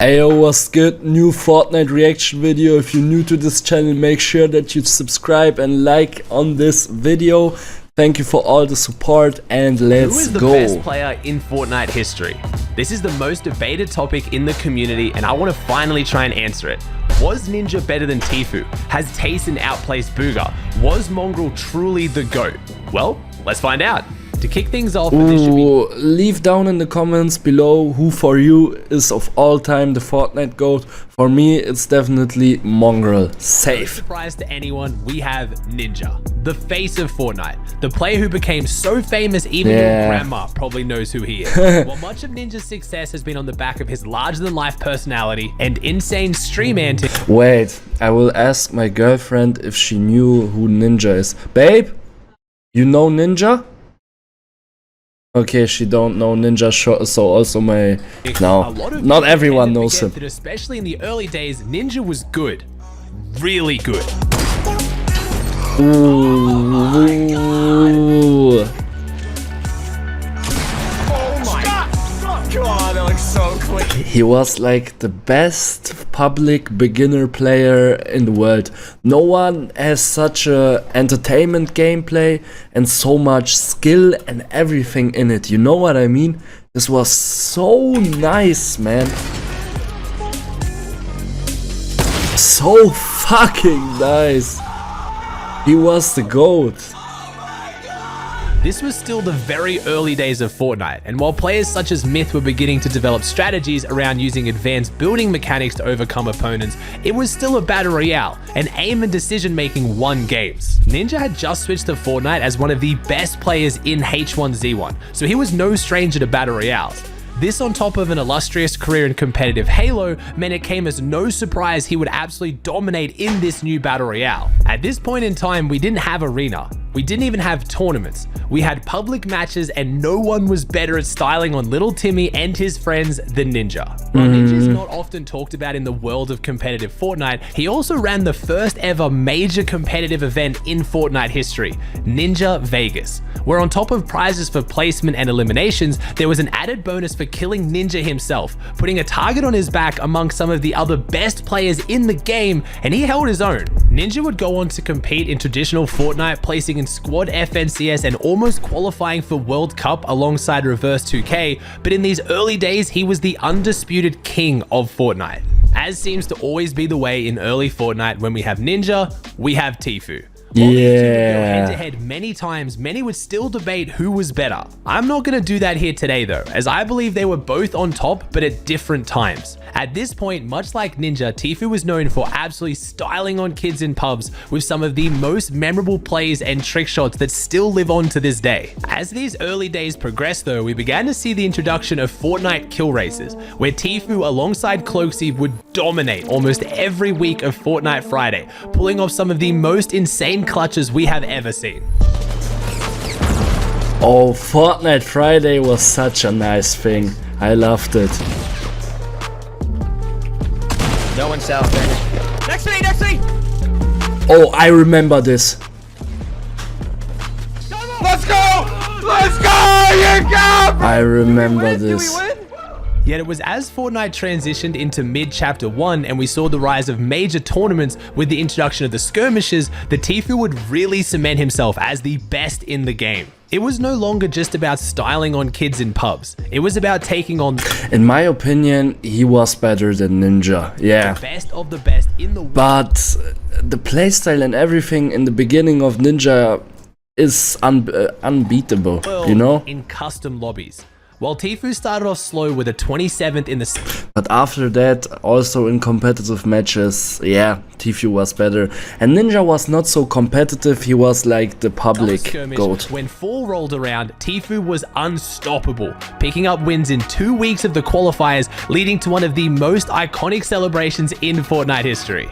Ayo, what's good? New Fortnite reaction video. If you're new to this channel, make sure that you subscribe and like on this video. Thank you for all the support and let's go. Who is the best player in Fortnite history? This is the most debated topic in the community and I want to finally try and answer it. Was Ninja better than Tfue? Has Tayson outplaced Booger? Was Mongrel truly the GOAT? Well, let's find out. To kick things off, leave down in the comments below who for you is of all time the Fortnite GOAT. For me, it's definitely Mongrel. Safe. No surprise to anyone, we have Ninja, the face of Fortnite, the player who became so famous even your grandma probably knows who he is. While much of Ninja's success has been on the back of his larger-than-life personality and insane stream antics. Wait, I will ask my girlfriend if she knew who Ninja is. Babe, you know Ninja? Okay, she don't know Ninja, so also my... No, not everyone knows him. Especially in the early days, Ninja was good. Really good. Ooh. God, that looks so quick. He was like the best public beginner player in the world. No one has such a entertainment gameplay and so much skill and everything in it. You know what I mean? This was so nice, man. So fucking nice. He was the GOAT. This was still the very early days of Fortnite, and while players such as Myth were beginning to develop strategies around using advanced building mechanics to overcome opponents, it was still a battle royale, and aim and decision making won games. Ninja had just switched to Fortnite as one of the best players in H1Z1, so he was no stranger to battle royales. This on top of an illustrious career in competitive Halo meant it came as no surprise he would absolutely dominate in this new battle royale. At this point in time, we didn't have arena. We didn't even have tournaments. We had public matches and no one was better at styling on little Timmy and his friends than Ninja. While Ninja is not often talked about in the world of competitive Fortnite, he also ran the first ever major competitive event in Fortnite history, Ninja Vegas, where on top of prizes for placement and eliminations, there was an added bonus for killing Ninja himself, putting a target on his back among some of the other best players in the game, and he held his own. Ninja would go on to compete in traditional Fortnite, placing in squad FNCS and almost qualifying for World Cup alongside Reverse 2K, but in these early days, he was the undisputed king of Fortnite. As seems to always be the way in early Fortnite, when we have Ninja, we have Tfue. While these two would go head-to-head many times, many would still debate who was better. I'm not going to do that here today though, as I believe they were both on top, but at different times. At this point, much like Ninja, Tfue was known for absolutely styling on kids in pubs with some of the most memorable plays and trick shots that still live on to this day. As these early days progressed though, we began to see the introduction of Fortnite kill races, where Tfue alongside Cloaksy would dominate almost every week of Fortnite Friday, pulling off some of the most insane clutches we have ever seen. Oh, Fortnite Friday was such a nice thing. I loved it. No one south there. Next to me, next to me! Oh, I remember this. Let's go! Let's go! You go! I remember this. Did we win? Yet it was as Fortnite transitioned into mid-Chapter 1 and we saw the rise of major tournaments with the introduction of the skirmishes that Tfue would really cement himself as the best in the game. It was no longer just about styling on kids in pubs. It was about taking on, in my opinion, he was better than Ninja. Yeah. The best of the best in the world. But the playstyle and everything in the beginning of Ninja is unbeatable, you know? In custom lobbies. While Tfue started off slow with a 27th in the... But after that, also in competitive matches, yeah, Tfue was better. And Ninja was not so competitive, he was like the public GOAT. When fall rolled around, Tfue was unstoppable, picking up wins in 2 weeks of the qualifiers, leading to one of the most iconic celebrations in Fortnite history.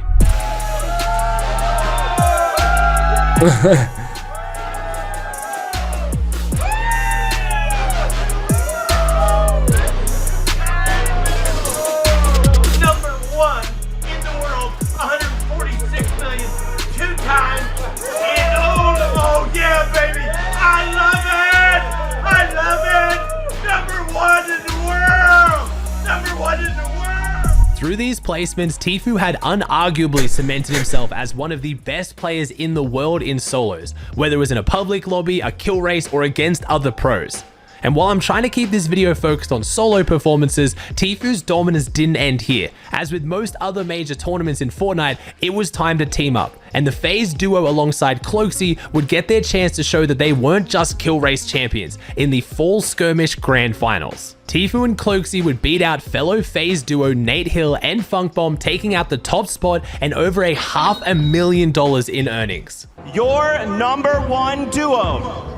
Number one in the world! Number one in the world! Through these placements, Tfue had unarguably cemented himself as one of the best players in the world in solos, whether it was in a public lobby, a kill race, or against other pros. And while I'm trying to keep this video focused on solo performances, Tfue's dominance didn't end here. As with most other major tournaments in Fortnite, it was time to team up, and the FaZe duo alongside Cloakzy would get their chance to show that they weren't just kill race champions in the Fall Skirmish Grand Finals. Tfue and Cloakzy would beat out fellow FaZe duo Nate Hill and Funkbomb, taking out the top spot and over $500,000 in earnings. Your #1 duo.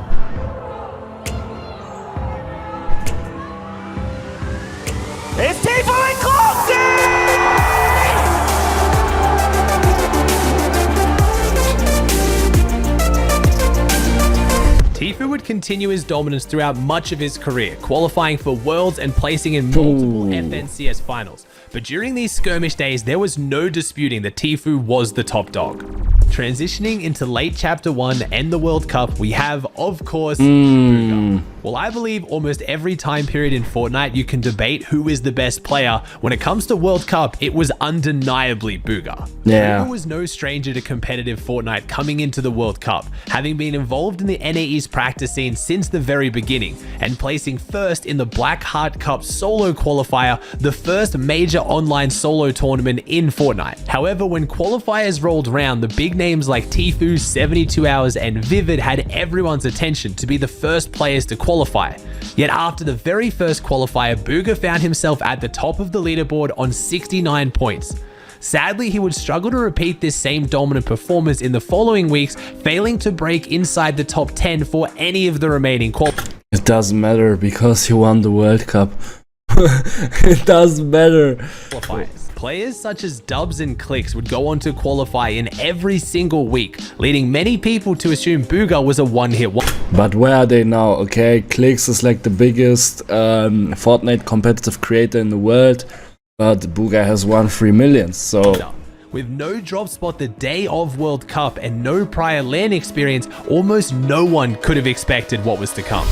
It's Tfue and Cloakzy! Tfue would continue his dominance throughout much of his career, qualifying for Worlds and placing in multiple FNCS finals. But during these skirmish days, there was no disputing that Tfue was the top dog. Transitioning into late Chapter 1 and the World Cup, we have, of course, Bugha. Well, I believe almost every time period in Fortnite you can debate who is the best player. When it comes to World Cup, it was undeniably Bugha. Yeah. Bugha was no stranger to competitive Fortnite coming into the World Cup, having been involved in the NA East practice scene since the very beginning, and placing first in the Black Heart Cup solo qualifier, the first major online solo tournament in Fortnite. However, when qualifiers rolled around, the big names like Tfue, 72 Hours, and Vivid had everyone's attention to be the first players to qualify. Yet after the very first qualifier, Bugha found himself at the top of the leaderboard on 69 points. Sadly, he would struggle to repeat this same dominant performance in the following weeks, failing to break inside the top 10 for any of the remaining qualifiers. It doesn't matter because he won the World Cup. It doesn't matter. Players such as Dubs and Clicks would go on to qualify in every single week, leading many people to assume Bugha was a one-hit wonder. But where are they now? Okay, Clicks is like the biggest Fortnite competitive creator in the world, but Bugha has won 3 million, so... With no drop spot the day of World Cup and no prior LAN experience, almost no one could have expected what was to come.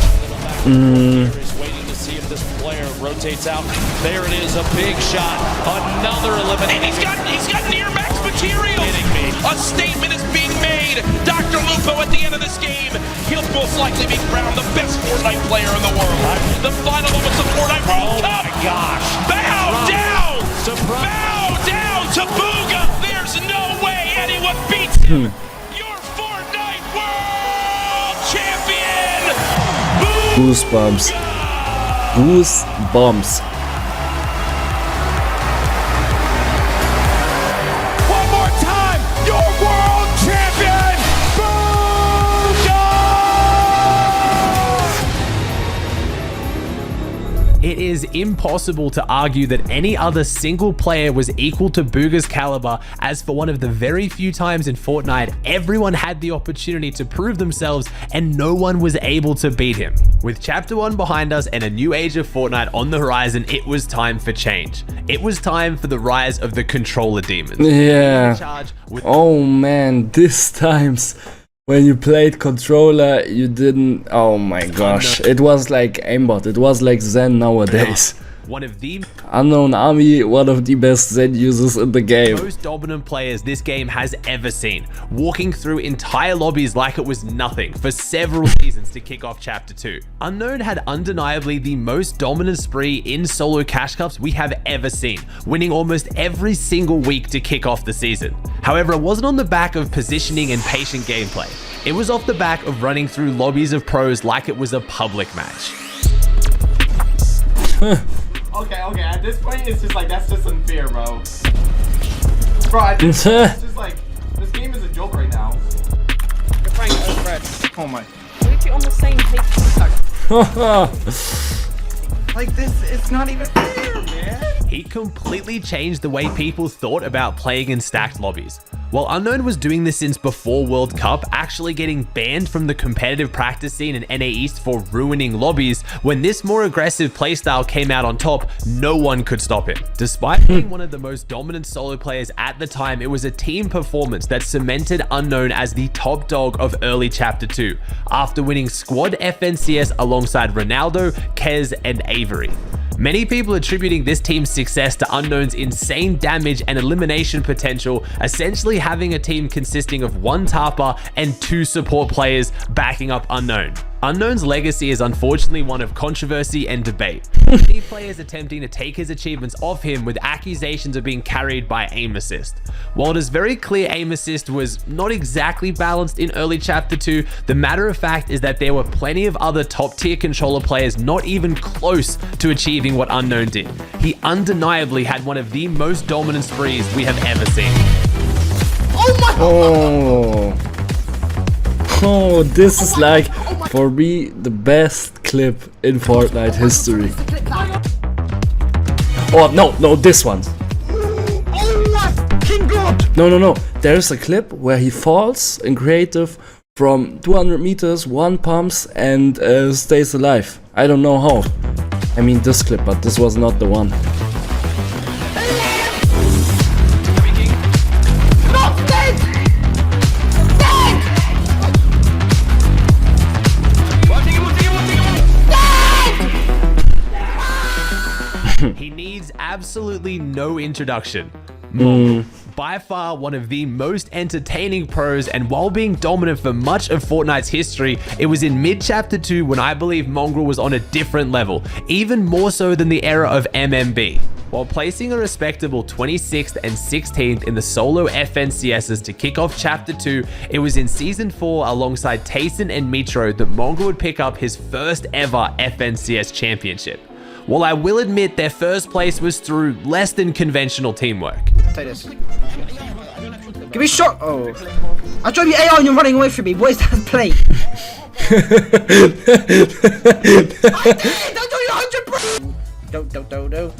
See if this player rotates out. There it is, a big shot. Another elimination. He's got near max material. A statement is being made. Dr. Lupo at the end of this game, he'll most likely be crowned the best Fortnite player in the world. The final moments of Fortnite World Cup. Oh my gosh. Bow down. Bow down to Bugha. There's no way anyone beats him. Your Fortnite World Champion. Goosebumps. Goosebumps. One more time, your world champion, Bugha! It is impossible to argue that any other single player was equal to Bugha's caliber, as for one of the very few times in Fortnite, everyone had the opportunity to prove themselves and no one was able to beat him. With Chapter 1 behind us and a new age of Fortnite on the horizon, it was time for change. It was time for the rise of the controller demons. Yeah. Oh man, these times when you played controller, you didn't... Oh my gosh. It was like aimbot. It was like Zen nowadays. One of the Unknown Army, one of the best Zen users in the game. most dominant players this game has ever seen, walking through entire lobbies like it was nothing for several seasons to kick off Chapter 2. Unknown had undeniably the most dominant spree in solo cash cups we have ever seen, winning almost every single week to kick off the season. However, it wasn't on the back of positioning and patient gameplay. It was off the back of running through lobbies of pros like it was a public match. Okay, at this point, it's just like, that's just unfair, bro. Bro, it's just like, this game is a joke right now. You're playing it red. Oh my. We get on the same page. Like this, it's not even fair, man. He completely changed the way people thought about playing in stacked lobbies. While Unknown was doing this since before World Cup, actually getting banned from the competitive practice scene in NA East for ruining lobbies, when this more aggressive playstyle came out on top, no one could stop him. Despite being one of the most dominant solo players at the time, it was a team performance that cemented Unknown as the top dog of early Chapter 2, after winning Squad FNCS alongside Ronaldo, Kez, and Avery. Many people attributing this team's success to Unknown's insane damage and elimination potential, essentially having a team consisting of 1 Tapa and 2 support players backing up Unknown. Unknown's legacy is unfortunately one of controversy and debate. Many players attempting to take his achievements off him with accusations of being carried by aim assist. While it is very clear aim assist was not exactly balanced in early Chapter 2, the matter of fact is that there were plenty of other top tier controller players not even close to achieving what Unknown did. He undeniably had one of the most dominant sprees we have ever seen. Oh my god! Oh, this is like, for me, the best clip in Fortnite history. Oh, no, this one. Oh my fucking god! No. There's a clip where he falls in creative from 200 meters, 1 pumps, and stays alive. I don't know how. I mean this clip, but this was not the one. He needs absolutely no introduction. Mongrel, by far one of the most entertaining pros, and while being dominant for much of Fortnite's history, it was in mid-Chapter 2 when I believe Mongrel was on a different level, even more so than the era of MMB. While placing a respectable 26th and 16th in the solo FNCSs to kick off Chapter 2, it was in Season 4 alongside Tayson and Metro that Mongrel would pick up his first ever FNCS championship. While I will admit their first place was through less than conventional teamwork. Take this. Give me a shot. Oh. I drove you AI and you're running away from me. What is that play? I did! Don't do your 100 bro!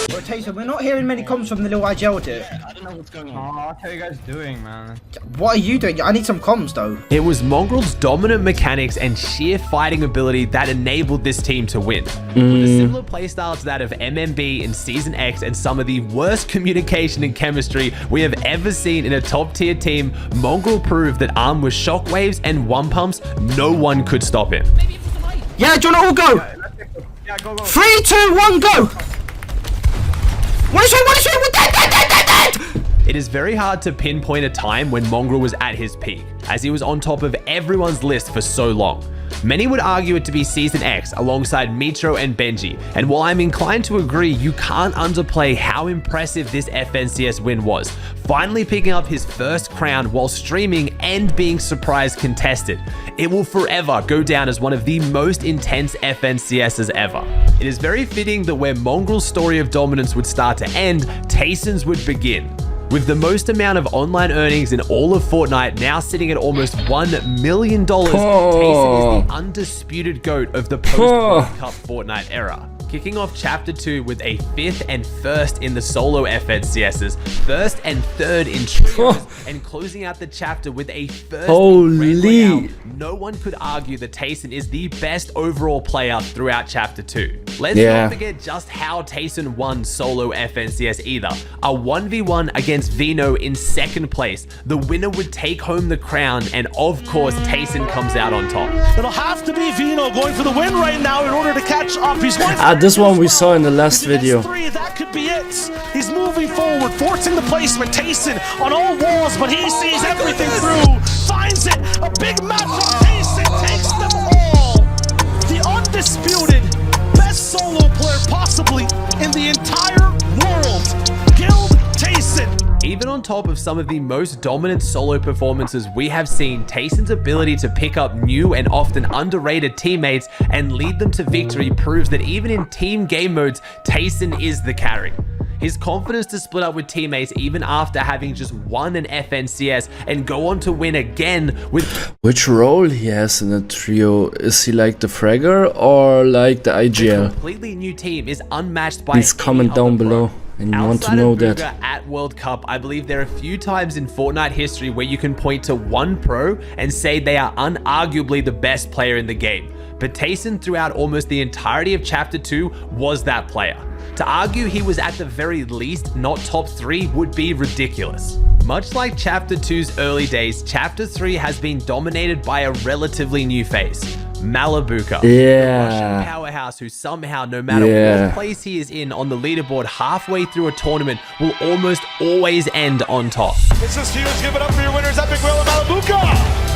Well, Tayson, we're not hearing many comms from the little IGL dude. I don't know what's going on. Oh, what are you guys doing, man? What are you doing? I need some comms though. It was Mongrel's dominant mechanics and sheer fighting ability that enabled this team to win. With a similar playstyle to that of MMB in Season X and some of the worst communication and chemistry we have ever seen in a top tier team, Mongrel proved that armed with shockwaves and 1 pumps, no one could stop him. Yeah, do you want to all go? Yeah, go. 3, 2, 1, go! What is it? Dead! It is very hard to pinpoint a time when Mongrel was at his peak, as he was on top of everyone's list for so long. Many would argue it to be Season X alongside Metro and Benji, and while I'm inclined to agree, you can't underplay how impressive this FNCS win was, finally picking up his first crown while streaming and being surprise contested. It will forever go down as one of the most intense FNCSs ever. It is very fitting that where Mongrel's story of dominance would start to end, Tayson's would begin. With the most amount of online earnings in all of Fortnite now sitting at almost $1 million, Tayson is the undisputed GOAT of the post-World Cup Fortnite era. Kicking off Chapter 2 with a 5th and 1st in the solo FNCSs, 1st and 3rd in trios, and closing out the chapter with a 1st in Red Royale, no one could argue that Tayson is the best overall player throughout Chapter 2. Let's not forget just how Tayson won solo FNCS either. A 1v1 against Vino in 2nd place. The winner would take home the crown, and of course Tayson comes out on top. It'll have to be Vino going for the win right now in order to catch up. He's going for this one we saw in the last video. That could be it. He's moving forward, forcing the placement. Tayson on all walls, but he sees everything through. Finds it. A big match from Tayson takes them all. The undisputed best solo player possibly in the entire world. Guild Tayson. Even on top of some of the most dominant solo performances we have seen, Tayson's ability to pick up new and often underrated teammates and lead them to victory proves that even in team game modes, Tayson is the carry. His confidence to split up with teammates even after having just won an FNCS and go on to win again with... Which role he has in a trio? Is he like the Fragger or like the IGL? A completely new team is unmatched by... Please comment down below. And you want to know that. At World Cup, I believe there are a few times in Fortnite history where you can point to one pro and say they are unarguably the best player in the game. But Tayson throughout almost the entirety of Chapter 2 was that player. To argue he was at the very least not top 3 would be ridiculous. Much like Chapter 2's early days, Chapter 3 has been dominated by a relatively new face. Malabuka. Yeah. Russian powerhouse who somehow, no matter what place he is in on the leaderboard halfway through a tournament, will almost always end on top. This is huge. Give it up for your winners, Epic Will and Malabuka.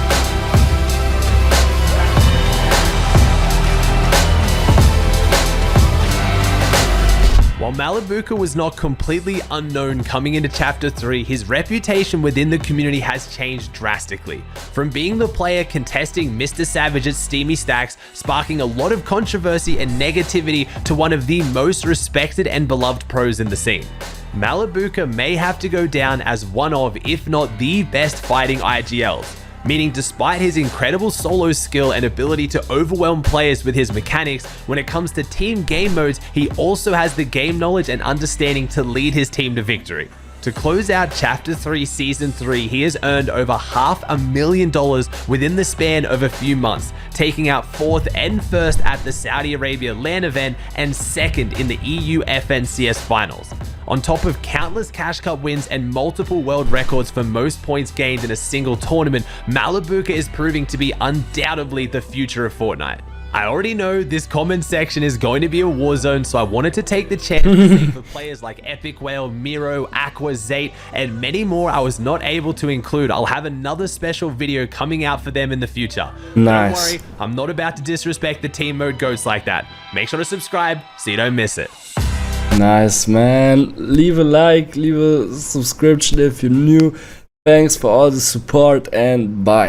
While Malabuka was not completely unknown coming into Chapter 3, his reputation within the community has changed drastically. From being the player contesting Mr. Savage's Steamy Stacks, sparking a lot of controversy and negativity, to one of the most respected and beloved pros in the scene. Malabuka may have to go down as one of, if not the best fighting IGLs. Meaning despite his incredible solo skill and ability to overwhelm players with his mechanics, when it comes to team game modes, he also has the game knowledge and understanding to lead his team to victory. To close out Chapter 3 Season 3, he has earned over $500,000 within the span of a few months, taking out 4th and 1st at the Saudi Arabia LAN event and 2nd in the EU FNCS finals. On top of countless Cash Cup wins and multiple world records for most points gained in a single tournament, Malabuka is proving to be undoubtedly the future of Fortnite. I already know this comment section is going to be a war zone, so I wanted to take the chance to say for players like Epic Whale, Miro, Aqua, Zate, and many more I was not able to include. I'll have another special video coming out for them in the future. Nice. Don't worry, I'm not about to disrespect the team mode goats like that. Make sure to subscribe so you don't miss it. Nice, man. Leave a like, leave a subscription if you're new. Thanks for all the support and bye.